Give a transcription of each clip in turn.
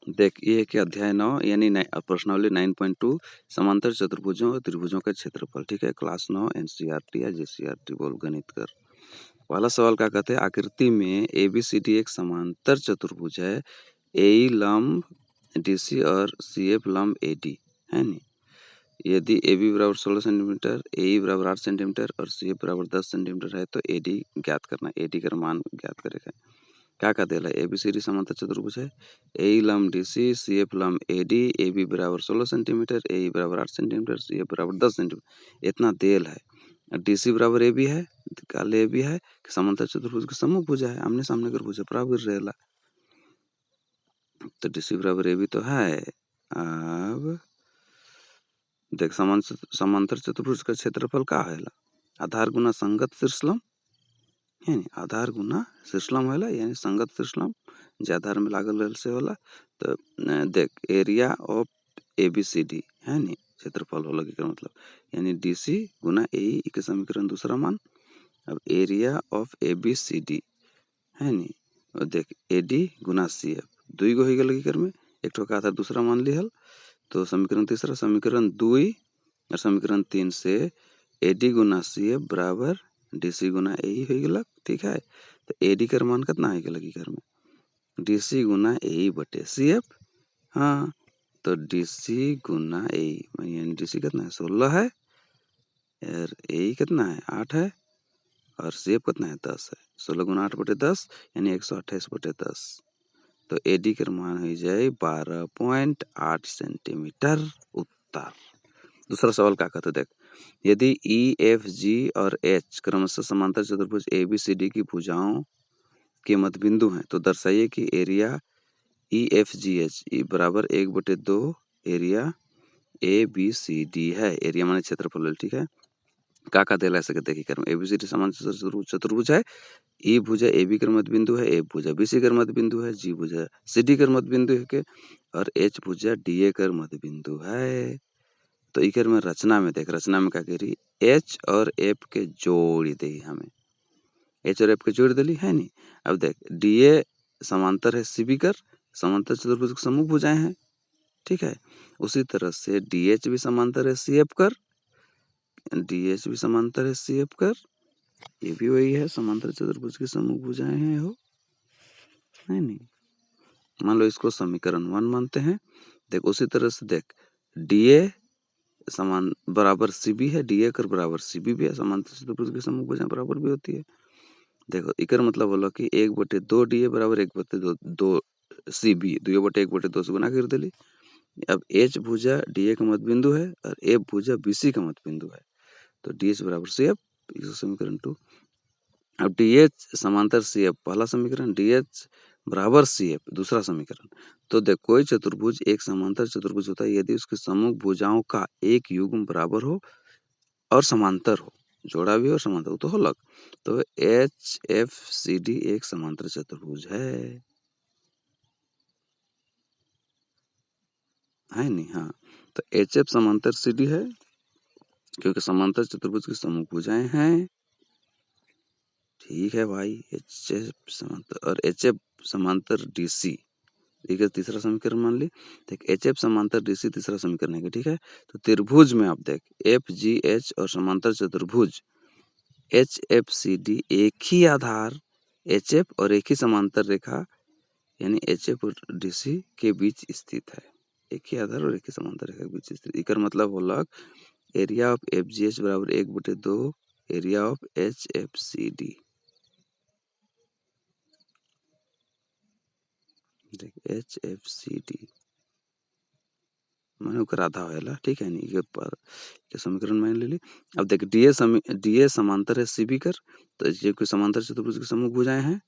देख ये कि अध्याय 9 यानी प्रश्नावली 9.2 समांतर चतुर्भुजों और त्रिभुजों का क्षेत्रफल। ठीक है, क्लास 9 एनसीईआरटी या जेसीईआरटी बोल गणित कर। पहला सवाल क्या कहते हैं, आकृति में एबीसीडी एक समांतर चतुर्भुज है। ए लंब डीसी और सीएफ लंब एडी है नी। यदि ए बी बराबर 16 सेंटीमीटर, ए बराबर 8 सेंटीमीटर और सी एफ बराबर 10 सेंटीमीटर है तो ए डी ज्ञात करना। ए डी का मान ज्ञात करेगा। क्या कहते हैं, ए बी सी डी समांतर चतुर्भुज है। ए लंब डी सी एफ लंब ए डी, ए बी बराबर 16 सेंटीमीटर, ए बराबर 8 सेंटीमीटर, सी एफ बराबर 10 सेंटीमीटर, इतना देल है। डी सी बराबर ए बी है, काल ए बी है कि समांतर चतुर्भुज के समूह भुजा है, आमने सामने कर भुजा बराबर रहेला। तो डी सी बराबर ए बी तो है। अब देख समांतर चतुर्भुज का क्षेत्रफल का है, आधार गुना संगत शीर्षलंब है नी। आधार गुना शीर्षलंब है यानी संगत शीर्षलंब जे आधार में लागल रहल से होला। तो देख area of A B C D है नी क्षेत्रफल होला के मतलब यानी डी सी गुना ए के समीकरण दूसरा मान। अब area of A B C D है नी, और देख ए डी गुना सी एफ दुई गो हो गल में एक ठो का आधार दूसरा मान लिहल। तो समीकरण तीसरा समीकरण 2 और समीकरण 3 से ए डी गुना सी एफ बराबर डी सी गुना ए हो गल। ठीक है, तो ए डी का मान कितना हो गल घर में, डी सी गुना ए बटे सी एफ। हाँ, तो डी सी गुना ए यानी डी सी कितना है 16 है और ए कितना है 8 है और सी एफ कितना है 10 है। 16 गुना 8 बटे 10 यानी 128 बटे 10। तो ए डी का मान हो जाए 12.8 सेंटीमीटर उत्तर। दूसरा सवाल क्या कहते देख, यदि ई एफ जी और एच क्रमशः समांतर चतुर्भुज ए बी सी डी की भुजाओं के मध्य बिंदु हैं तो दर्शाइए कि area E F G H बराबर 1/2 area A B C D है। एरिया माने क्षेत्रफल। ठीक है, का देला ऐसे देखिए कर्म ए बी सी डी समांतर चतुर्भुज है। ई भुजा ए बी कर मध्य बिंदु है, ए भुजा बी सी कर मध्य बिंदु है, जी भुजा सी डी कर मध्य बिंदु है के और एच भुजा डी ए कर मध्य बिंदु है। तो इकर में रचना में देख, रचना में क्या करी एच और एफ के जोड़ दे, हमें एच और एफ के जोड़ दिली है नी। अब देख डी ए समांतर है सी बी कर, समांतर चतुर्भुज के समूह भुजाएं हैं। ठीक है, उसी तरह से डी एच भी समांतर है सी एफ कर, डी एच भी समांतर है सी एफ कर, ये भी वही है समांतर चतुर्भुज के समूह भुजाएं हैं हो है नी। मान लो इसको समीकरण 1 मानते हैं। देख उसी तरह से देख डी ए समान बराबर सी बी है, डी ए कर बराबर सी बी भी है, समांतर चतुर्भुज के समूह भुजाएं बराबर भी होती है। देखो इकर मतलब होला कि 1/2 डी ए बराबर 1/2 सी बी, 2/1/2 से गुना कर दिली। अब एच भुजा डी ए का मध्य बिंदु है और एफ भुजा बी सी का मध्य बिंदु है, तो डी एच बराबर सी एफ, समीकरण 2। अब डी एच समांतर सी एफ पहला समीकरण, डी एच बराबर सी एफ दूसरा समीकरण। तो देख कोई चतुर्भुज एक समांतर चतुर्भुज होता है यदि उसके सम्मुख भुजाओं का एक युग्म बराबर हो और समांतर हो, जोड़ा भी हो और समांतर तो हो लग। तो एच एफ सी डी एक समांतर चतुर्भुज है नहीं। हाँ, तो एच एफ समांतर सी डी है क्योंकि समांतर चतुर्भुज के समूह भुजाएं हैं। ठीक है भाई, एच एफ समांतर और एच एफ समांतर डी सी, ठीक है तीसरा समीकरण मान ली। देख एच एफ समांतर डी सी तीसरा समीकरण है। ठीक है, तो त्रिभुज में आप देख एफ जी एच और समांतर चतुर्भुज एच एफ सी डी एक ही आधार एच एफ और एक ही समांतर रेखा यानी एच एफ और डी सी के बीच स्थित है। एक ही आधार और एक ही समांतर रेखा के बीच स्थित। इकर मतलब होला area of F G H बराबर 1/2 area of H F C D. देख एच एफ सी डी माने ओकर आधा होएला। ठीक है नी, ये पर के समीकरण मान ले ली। अब देख डी ए समांतर है सी बी कर, तो ये कोई समांतर चतुर्भुज के समूह भुजाएं हैं।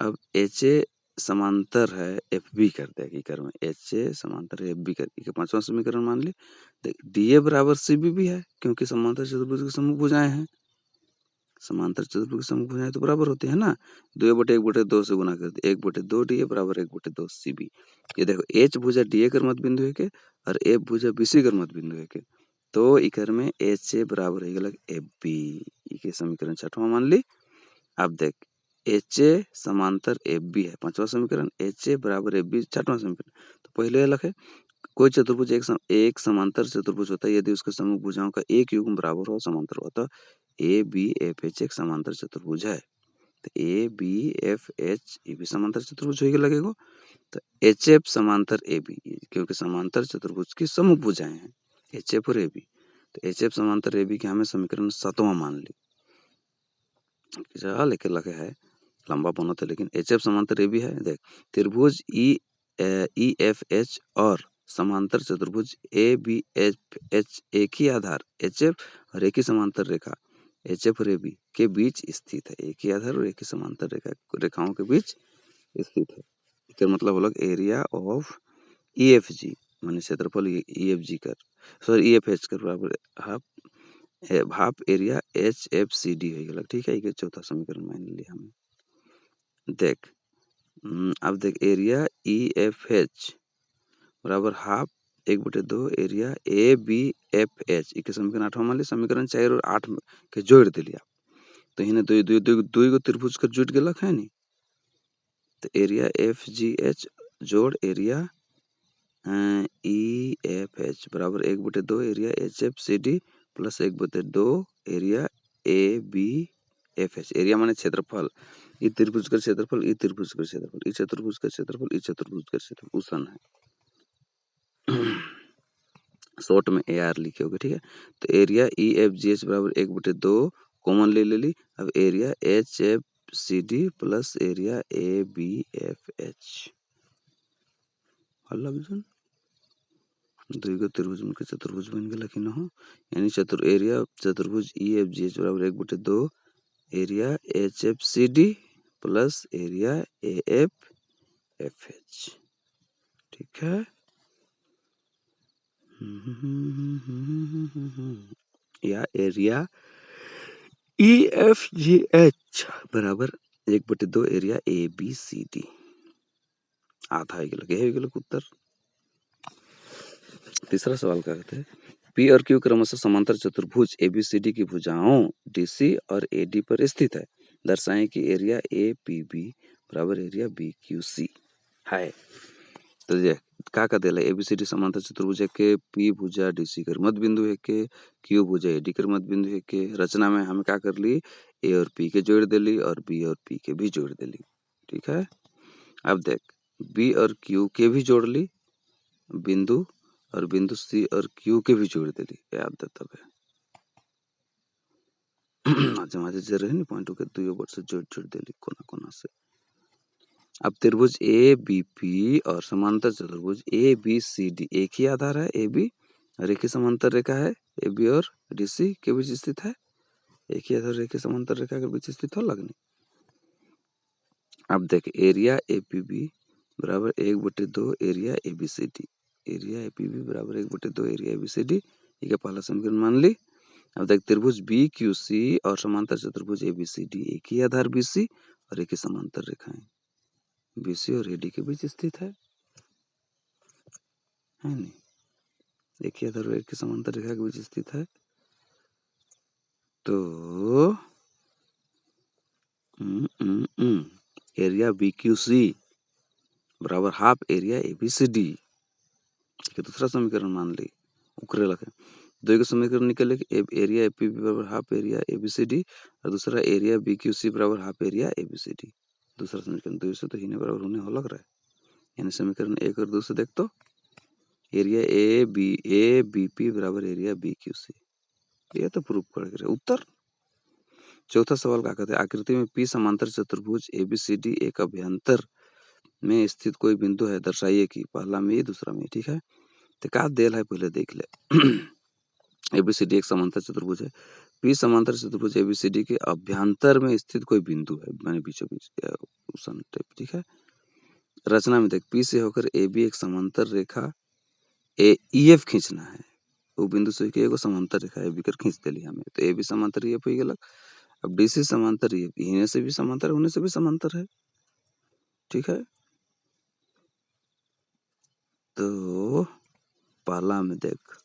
अब एच ए समांतर है एफ बी कर, देख इकर में एच ए समांतर है एफ बी कर, इके पांचवा समीकरण मान ली। देख डी ए बराबर सी बी भी है क्योंकि समांतर चतुर्भुज के समूह भुजाएं हैं। समांतर चतुर्भुज के समूह भुजाएं तो बराबर होते हैं ना, 2/1/2 से गुना कर दे, 1/2 डी ए बराबर 1/2 सी बी। ये देखो एच भुजा डी ए कर मध्य बिंदु है के और एफ भुजा बी सी कर मध्य बिंदु है के, तो इकर में एच ए बराबर हो गया एफ बी, इके समीकरण 6वां मान ली। अब देख एच ए समांतर एफ बी है पांचवा समीकरण, एच ए बराबर एफ बी 6वां समीकरण, तो तो पहले लखे कोई चतुर्भुज एक समांतर चतुर्भुज होता है यदि उसके सम्मुख भुजाओं का एक युग्म बराबर हो समांतर हो। तो ए बी एफ एच एक समांतर चतुर्भुज है। तो ए बी एफ एच ये भी समांतर चतुर्भुज हो लगेगा। तो एच एफ समांतर ए बी, क्योंकि समांतर चतुर्भुज की सम्मुख भुजाएं हैं एच एफ और ए बी। तो एच एफ समांतर ए बी के हमें समीकरण 7वां मान ली। लेके लगे है लंबा बना था, लेकिन एच एफ समांतर ए बी है। देख त्रिभुज ई एफ एच और समांतर चतुर्भुज ए बी एफ एच एक ही आधार एच एफ और एक ही समांतर रेखा एच एफ और ए बी के बीच स्थित है। एक ही आधार और एक ही समांतर रेखाओं के बीच स्थित है। इसका मतलब अलग एरिया ऑफ ई एफ जी माने क्षेत्रफल ई एफ जी कर सॉरी ई एफ एच कर बराबर half area H F C D हो। ठीक है, ये चौथा समीकरण मान लिया हमें। देख अब देख एरिया ई एफ एच बराबर half 1/2 area A B F H एक समीकरण 8वां मान ली। समीकरण 4 और 8 के जोड़ दिलिया तो इन्हें दो त्रिभुज कर जुट गलक है नी। तो एरिया एफ जी एच जोड़ एरिया ई एफ एच बराबर 1/2 area H F C D plus 1/2 area A B F H. Area माने क्षेत्रफल, ई त्रिभुज का क्षेत्रफल, ई त्रिभुज का क्षेत्रफल, ई चतुर्भुज का क्षेत्रफल, ई चतुर्भुज का क्षेत्रफल उसन है। शॉर्ट में ए आर लिखे होगे। ठीक है, तो area E F G H बराबर 1/2 कॉमन ले ली। अब area H F C D plus area A B F H हल दुईगो त्रिभुज मिलकर चतुर्भुज बन गया कि न हो। यानी एरिया चतुर्भुज ई एफ जी एच बराबर 1/2 area H F C D plus area A F F H. ठीक है, या area E F G H बराबर 1/2 area A B C D आधा हो गया उत्तर। तीसरा सवाल क्या कहते हैं, पी और क्यू क्रमशः समांतर चतुर्भुज एबीसीडी की भुजाओं डीसी और एडी पर स्थित है। दर्शाएं कि एरिया ए पी बी बराबर एरिया बी क्यू सी है। तो ये का देला एबीसीडी समांतर चतुर्भुज है के पी भुजा डीसी कर मध्य बिंदु है के क्यू भुजा एडी कर मध्य बिंदु है के। रचना में हम क्या कर ली ए और पी के जोड़ दिली और बी और पी के भी जोड़ दिली। ठीक है, अब देख बी और क्यू के भी जोड़ ली बिंदु और बिंदु सी और क्यू के भी जोड़ दिली याद देता है। माजे माजे जे रहे पॉइंट के दुई वर्ड से जोड़ जोड़ दिली कोना कोना से। अब त्रिभुज ए बी पी और समांतर चतुर्भुज ए बी सी डी एक ही आधार है ए बी और एक ही समांतर रेखा है ए बी और डी सी के बीच स्थित है। एक ही आधार एक ही समांतर रेखा के बीच स्थित हो लगनी। अब देख एरिया ए पी बी बराबर 1/2 area A B C D. Area A P B बराबर 1/2 area A B C D ये पहला समीकरण मान ली। अब देख त्रिभुज बी क्यू सी और समांतर चतुर्भुज ए बी सी डी एक ही आधार बी सी और एक ही समांतर रेखाएं बी सी और ए डी के बीच स्थित है नहीं। एक ही आधार एक ही समांतर रेखा के बीच स्थित है। तो एरिया बी क्यू सी बराबर half area A B C D दूसरा समीकरण मान ली। उकरे लगे दो के समीकरण निकले एरिया ए पी बी बराबर half area A B C D और दूसरा एरिया बी क्यू सी बराबर half area A B C D. दूसरा समीकरण 2 से तो ही बराबर होने हो लग रहा है। यानी समीकरण 1 और 2 से देख तो एरिया ए बी पी बराबर एरिया बी क्यू सी ये तो प्रूफ कर रहे। उत्तर चौथा सवाल क्या कहते हैं, आकृति में पी समांतर चतुर्भुज ए बी सी डी एक अभ्यंतर में स्थित कोई बिंदु है दर्शाइए कि पहला में दूसरा में। ठीक है, तो का देल है पहले देख ले। एबीसीडी एक समांतर चतुर्भुज है। पी समांतर चतुर्भुज एबीसीडी के अभ्यंतर में स्थित कोई बिंदु है माने बीचों बीच उसन टाइप। ठीक है, रचना में देख पी से होकर ए बी एक समांतर रेखा ए ई एफ खींचना है। वो बिंदु से के एगो समांतर रेखा ए बी कर खींच देली हमें तो ए बी समांतर ई एफ हो गया। अब डी सी समांतर ई एफ इन्हें से भी समांतर होने से भी समांतर है। ठीक है, तो पहला में देख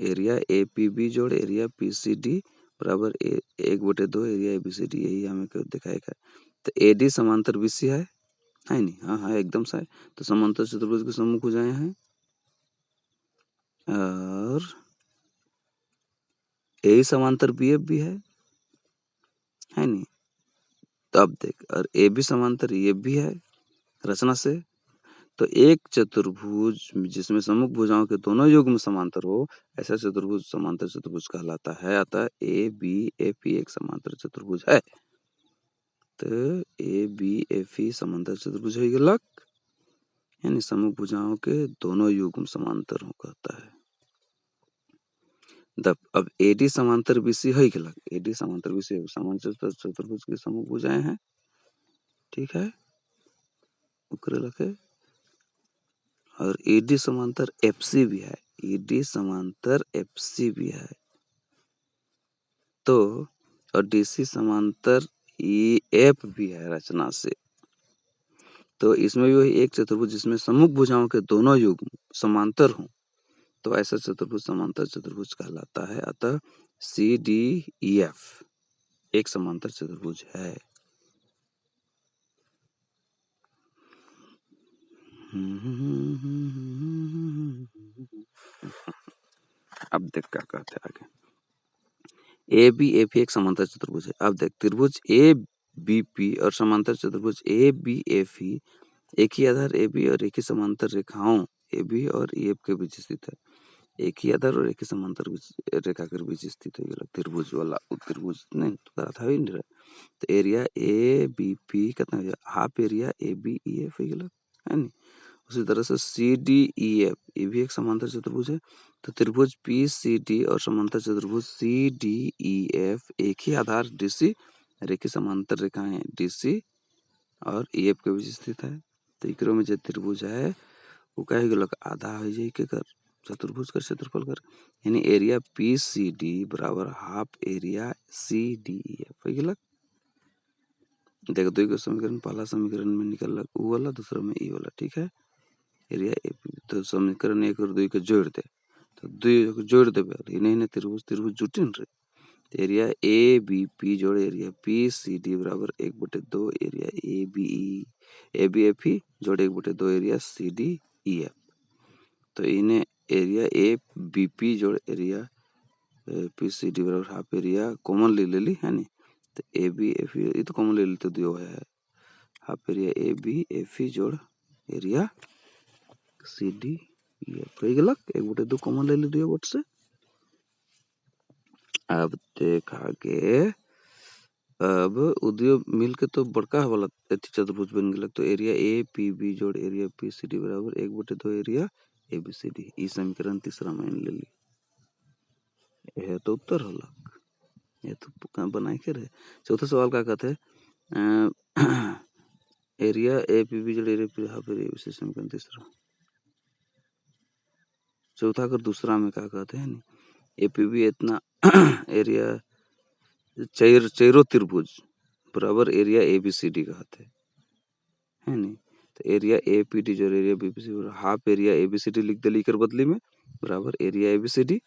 एरिया ए पी बी जोड़ एरिया पी सी डी बराबर 1/2 area A B C D यही हमें दिखाएगा। तो ए डी समांतर बी सी है है नहीं, हाँ हाँ एकदम सही। तो समांतर चतुर्भुज के सम्मुख भुजाएं हैं और ए समांतर बी एफ भी है नहीं। तो अब देख, और ए बी समांतर ये भी है रचना से। तो एक चतुर्भुज जिसमें सम्मुख भुजाओं के दोनों युग्म समांतर हो, ऐसा चतुर्भुज समांतर चतुर्भुज कहलाता है। अतः ए बी एफ ई एक समांतर चतुर्भुज है। तो ए बी एफ ई समांतर चतुर्भुज हो गलक, यानी सम्मुख भुजाओं के दोनों युग्म समांतर हो कहता है। अब एडी समांतर बीसी है गलक, एडी समांतर बीसी समांतर चतुर्भुज के सम्मुख भुजाएं हैं, ठीक है, उकरे लखे। और ईडी समांतर एफसी भी है, ईडी समांतर एफसी भी है। तो और डीसी समांतर ई एफ भी है रचना से। तो इसमें भी वही एक चतुर्भुज जिसमें सम्मुख भुजाओं के दोनों युग्म समांतर हों, तो ऐसा चतुर्भुज समांतर चतुर्भुज कहलाता है। अतः सी डी ई एफ एक समांतर चतुर्भुज है। अब देख क्या कहते हैं आगे। ए बी एफ एक समांतर चतुर्भुज है। अब देख, त्रिभुज ए बी पी और समांतर चतुर्भुज ए बी एफ ई एक ही आधार ए बी और एक ही समांतर रेखाओं ए बी और ई एफ के बीच स्थित है। एक ही आधार और एक ही समांतर रेखा के बीच स्थित है त्रिभुज वाला त्रिभुज नहीं तो करा था ही नहीं रहा। तो एरिया ए बी पी कितना हो गया, half area A B E F है नहीं। उसी तरह से सी डी ई एफ ये भी एक समांतर चतुर्भुज है। तो त्रिभुज पी सी डी और समांतर चतुर्भुज सी डी ई एफ एक ही आधार डी सी और एक ही समांतर रेखाएं डी सी और ई एफ के बीच स्थित है। तो इकरो में जो त्रिभुज है वो कहे गलक आधा हो जाए के कर चतुर्भुज का क्षेत्रफल कर, यानी एरिया पी सी डी बराबर half area C D E F है गलक। देखो दो का समीकरण पहला समीकरण में निकल वो वाला, दूसरा में ई वाला, ठीक है। एरिया ए तो समीकरण एक और दो के जोड़ दे, तो दो को जोड़ दे नहीं त्रिभुज त्रिभुज जुटे न रे। तो एरिया ए बी पी जोड़ एरिया पी सी डी बराबर 1/2 area A B F E जोड़ 1/2 area C D E F. तो इन्हें एरिया ए बी पी जोड़ एरिया पी सी डी बराबर हाफ एरिया कॉमन ले ली है नहीं। तो ए बी एफ ई ये तो कॉमन ले ली तो दियो है half area A B F E जोड़ area C D E F हो गलक 1/2 कॉमन ले ली बोट से। अब देख आगे, अब उद्योग मिल के तो बड़का वाला चतुर्भुज बन गलक। तो एरिया ए पी बी जोड़ एरिया पी सी डी बराबर 1/2 area A B C D. ई समीकरण तीसरा मान ले ली, यह तो उत्तर होला, ये तो बनाए के रहे। चौथा सवाल क्या कहते हैं, एरिया ए पी बी जोड़ area P half area B समीकरण तीसरा। चौथा कर दूसरा में क्या कहते हैं, ए पी बी इतना एरिया चैरो त्रिभुज बराबर area A B C D कहते है नहीं। तो एरिया ए पी डी जोड़ area B P C half area A B C D लिख दिली इकर बदली में बराबर area A B C D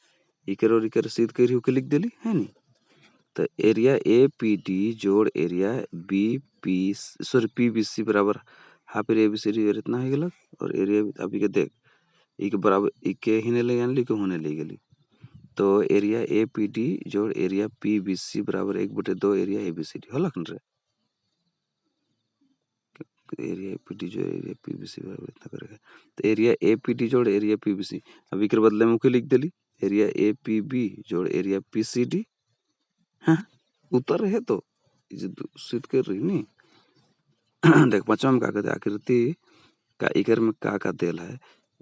इकर और इकर सीध कर होके लिख दिली है नहीं। तो एरिया ए पी डी जोड़ area B P sorry P B C बराबर half area A B C D इतना है गलत। और एरिया अभी के देख एक बराबर इके ही ने ले यानी के होने ले गली। तो एरिया ए पी डी जोड़ एरिया पी बी सी बराबर 1/2 area A B C D होला रे। एरिया ए पी डी जोड़ एरिया पी बी सी बराबर इतना करेगा। तो एरिया ए पी डी जोड़ एरिया पी बी सी अब इकर बदले में लिख दिली एरिया ए पी बी जोड़ एरिया पी सी डी। हाँ उत्तर है तो सिद्ध कर रही नहीं। देख पांचवा में क्या कहते आकृति का इकर में का देल है,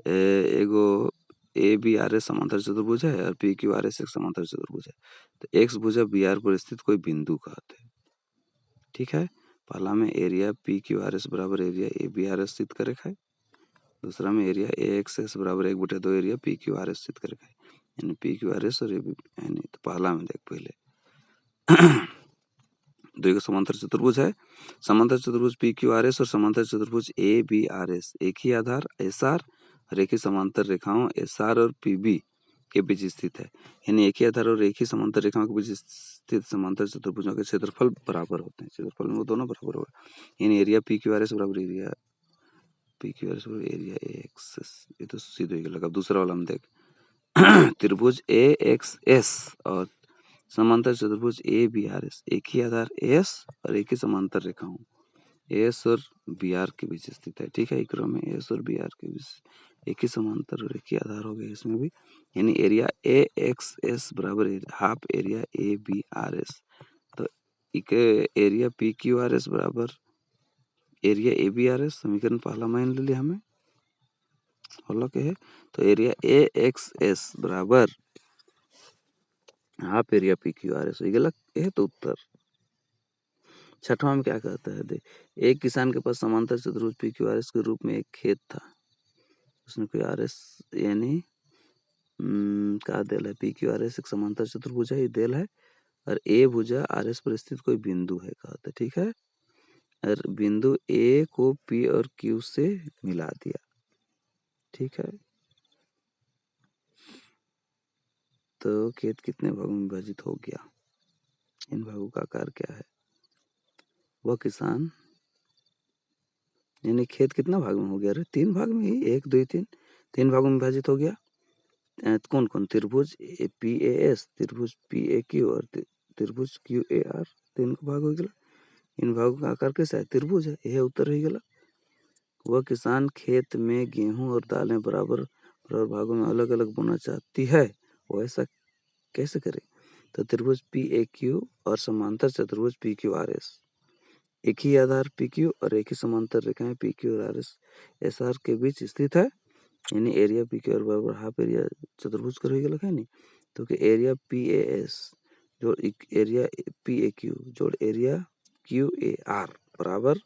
एगो ए बी आर एस समांतर चतुर्भुज है और पी क्यू आर एस एक समांतर चतुर्भुज है। तो एक्स भुजा बी आर पर स्थित कोई बिंदु कहते हैं, ठीक है। पहला में area P Q R S बराबर area A B R S स्थित करे है। दूसरा में एरिया ए एक्स एस बराबर 1/2 area P Q R S स्थित करे है, यानी पी क्यू आर एस और ए बी यानी। तो पहला में देख पहले दो का समांतर चतुर्भुज है। समांतर चतुर्भुज पी क्यू आर एस और समांतर चतुर्भुज ए बी आर एस एक ही आधार एस आर और एक ही समांतर रेखाओं एस आर और पी बी के बीच स्थित है, यानी एक ही आधार और एक ही समांतर रेखाओं के बीच स्थित समांतर चतुर्भुजों के क्षेत्रफल बराबर होते हैं। क्षेत्रफल में वो दोनों बराबर होगा, यानी area P Q R S बराबर area P Q R S बराबर एरिया ए एक्स एस। ये तो सीधे ही लगा। दूसरा वाला हम देख त्रिभुज ए एक्स एस और समांतर चतुर्भुज ए बी आर एस, एक ही आधार एस और एक ही समांतर रेखाओं एस और बी आर के बीच स्थित है। ठीक है, एक क्रम में एस और बी आर के बीच एक ही समांतर और एक ही आधार हो गया इसमें भी, यानी एरिया ए एक्स एस बराबर half area A B R S. तो area P Q R S बराबर area A B R S, समीकरण पहला मान ले लिया हमें होला के है। तो एरिया ए एक्स एस बराबर half area P Q R S, गलत है तो उत्तर। छठवां में क्या कहता है, देख एक किसान के पास समांतर चतुर्भुज पी क्यू आर एस के रूप में एक खेत था, उसने कोई आर एस यानी क्या देल है, पी क्यू आर एस एक समांतर चतुर्भुज है, ये देल है और ए भुजा आर एस पर स्थित कोई बिंदु है कहते, ठीक है, और बिंदु ए को पी और क्यू से मिला दिया, ठीक है। तो खेत कितने भागों में विभाजित हो गया, इन भागों का आकार क्या है। वह किसान यानी खेत कितना भाग में हो गया, अरे 3 भाग में ही, 1 2 3 भागों में विभाजित हो गया। कौन कौन, त्रिभुज पी ए एस, त्रिभुज पी ए क्यू और त्रिभुज क्यू ए आर, 3 भाग हो गया। इन भागों का आकार कैसा है, त्रिभुज है, यह उत्तर हो गया। वह किसान खेत में गेहूं और दालें बराबर बराबर भागों में अलग अलग बोना चाहती है, वो ऐसा कैसे करे। तो त्रिभुज पी ए क्यू और समांतर चतुर्भुज पी क्यू आर एस, एक ही आधार पी क्यू और एक ही समांतर रेखाएं पी क्यू और आर एस एस आर के बीच स्थित है, यानी एरिया पी क्यू आर बराबर हाफ एरिया चतुर्भुज का रहेगा है नहीं। तो कि एरिया पी ए एस जोड़ एरिया पी ए क्यू जोड़ एरिया क्यू ए आर बराबर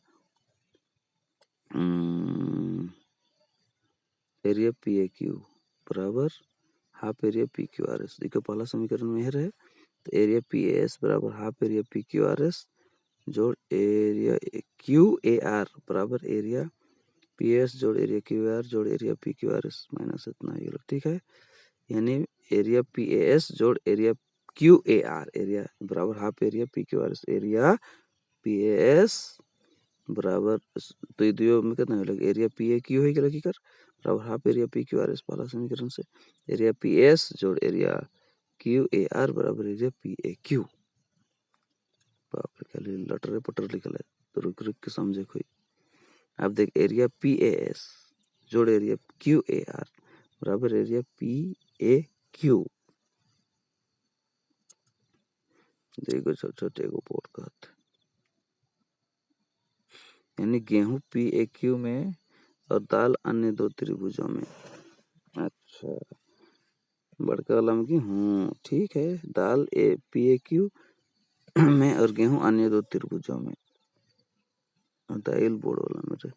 एरिया पी ए क्यू बराबर half area P Q R S. देखो पहला समीकरण में रहे, तो एरिया पी ए एस बराबर half area P Q R S जोड़ एरिया क्यू ए आर बराबर एरिया पी एस जोड़ एरिया क्यू आर जोड़ area P Q R S minus इतना ये लोग, ठीक है, यानी एरिया पी ए एस जोड़ area Q A R area बराबर half area P Q R S, area P A S बराबर तो ये दो में कितना हो, एरिया पी ए क्यू है लगी कर बराबर half area P Q R S, पहला समीकरण से एरिया पी एस जोड़ एरिया क्यू ए आर बराबर एरिया पी ए क्यू। बाप रे खाली लटर पटर लिखल है, तो रुक रुक के समझे कोई। अब देख एरिया पी ए एस जोड़ एरिया क्यू ए आर बराबर एरिया पी ए क्यू, देखो छोटे छोटे को पोट कहते, यानी गेहूं पी ए क्यू में और दाल अन्य 2 त्रिभुजों में। अच्छा बड़का वाला में गेहूं, ठीक है, दाल ए पी ए क्यू में और गेहूं अन्य 2 त्रिभुजों में, दाइल बोर्ड वाला मेरे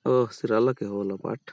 ओह सिराला के होला पाठ।